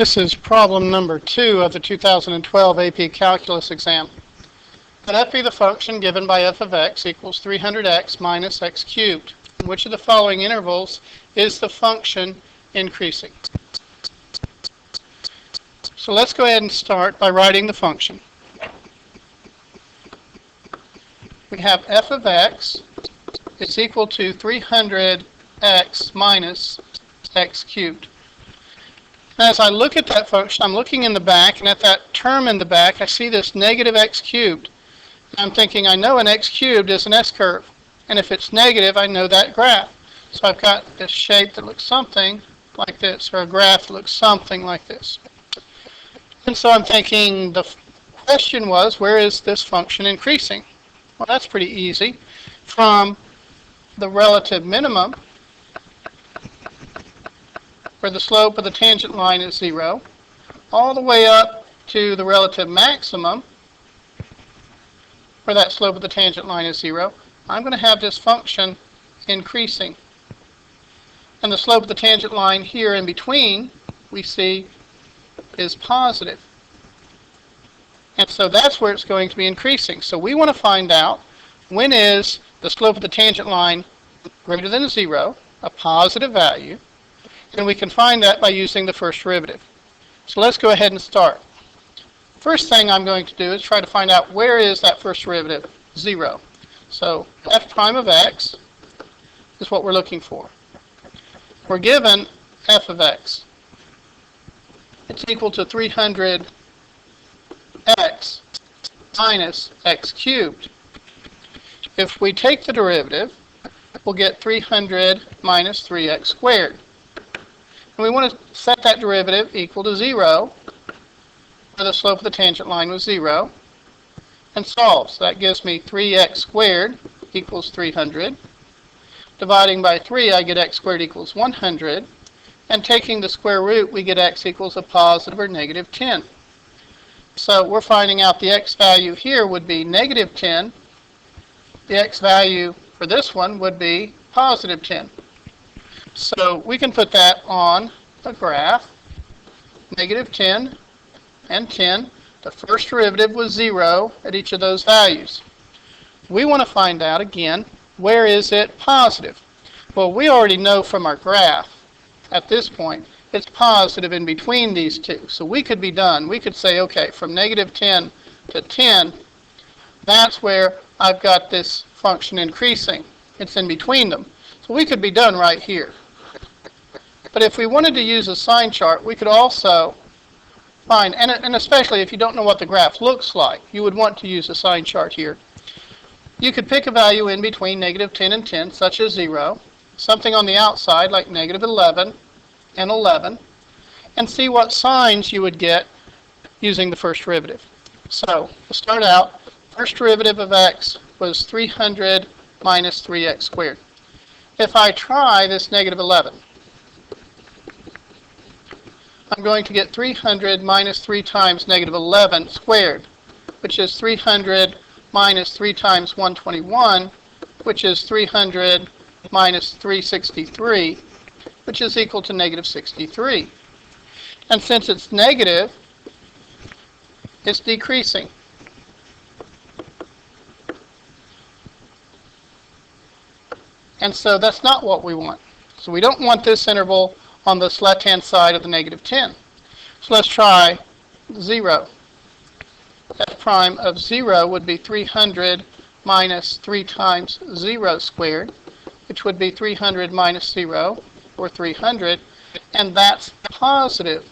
This is problem number 2 of the 2012 AP Calculus exam. Let f be the function given by f of x equals 300x minus x cubed. In which of the following intervals is the function increasing? So let's go ahead and start by writing the function. We have f of x is equal to 300x minus x cubed. As I look at that function, I'm looking in the back, and at that term in the back, I see this negative x cubed. I'm thinking, I know an x cubed is an S-curve, and if it's negative, I know that graph. So I've got this shape that looks something like this, or a graph that looks something like this. And so I'm thinking, the question was, where is this function increasing? Well, that's pretty easy. From the relative minimum, where the slope of the tangent line is 0, all the way up to the relative maximum, where that slope of the tangent line is 0, I'm going to have this function increasing. And the slope of the tangent line here in between, we see, is positive. And so that's where it's going to be increasing. So we want to find out, when is the slope of the tangent line greater than 0, a positive value, and we can find that by using the first derivative. So let's go ahead and start. First thing I'm going to do is try to find out where is that first derivative, 0. So f prime of x is what we're looking for. We're given f of x. It's equal to 300x minus x cubed. If we take the derivative, we'll get 300 minus 3x squared. And we want to set that derivative equal to 0, where the slope of the tangent line was 0, and solve. So that gives me 3x squared equals 300. Dividing by 3, I get x squared equals 100. And taking the square root, we get x equals a positive or negative 10. So we're finding out the x value here would be negative 10. The x value for this one would be positive 10. So we can put that on a graph, negative 10 and 10. The first derivative was 0 at each of those values. We want to find out, again, where is it positive? Well, we already know from our graph, at this point, it's positive in between these two. So we could be done. We could say, okay, from negative 10 to 10, that's where I've got this function increasing. It's in between them. So we could be done right here. But if we wanted to use a sign chart, we could also find, and especially if you don't know what the graph looks like, you would want to use a sign chart here. You could pick a value in between negative 10 and 10, such as 0, something on the outside like negative 11 and 11, and see what signs you would get using the first derivative. So, to start out, first derivative of x was 300 minus 3x squared. If I try this negative 11, I'm going to get 300 minus 3 times negative 11 squared, which is 300 minus 3 times 121, which is 300 minus 363, which is equal to negative 63. And since it's negative, it's decreasing. And so that's not what we want. So we don't want this interval on this left-hand side of the negative 10. So let's try 0. F prime of 0 would be 300 minus 3 times 0 squared, which would be 300 minus 0, or 300, and that's positive.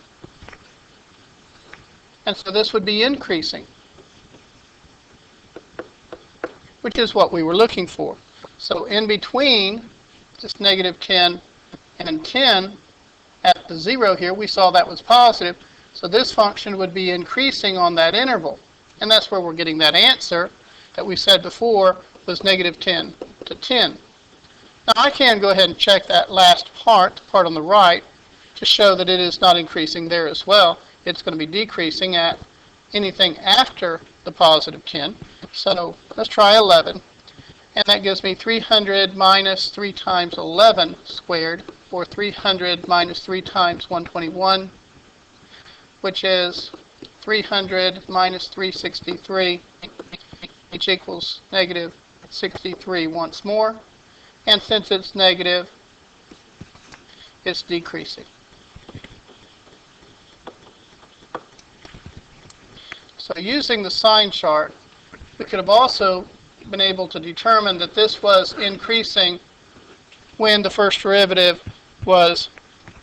And so this would be increasing, which is what we were looking for. So in between just negative 10 and 10, at the 0 here, we saw that was positive. So this function would be increasing on that interval. And that's where we're getting that answer that we said before was negative 10 to 10. Now I can go ahead and check that last part, the part on the right, to show that it is not increasing there as well. It's going to be decreasing at anything after the positive 10. So let's try 11. And that gives me 300 minus 3 times 11 squared, or 300 minus 3 times 121. which is 300 minus 363, which equals negative 63 once more. And since it's negative, it's decreasing. So using the sign chart, we could have also been able to determine that this was increasing when the first derivative was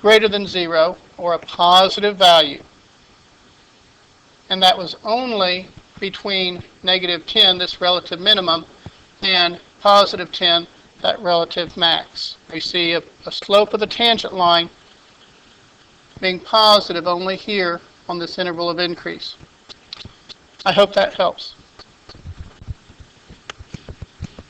greater than 0, or a positive value. And that was only between negative 10, this relative minimum, and positive 10, that relative max. We see a slope of the tangent line being positive only here on this interval of increase. I hope that helps.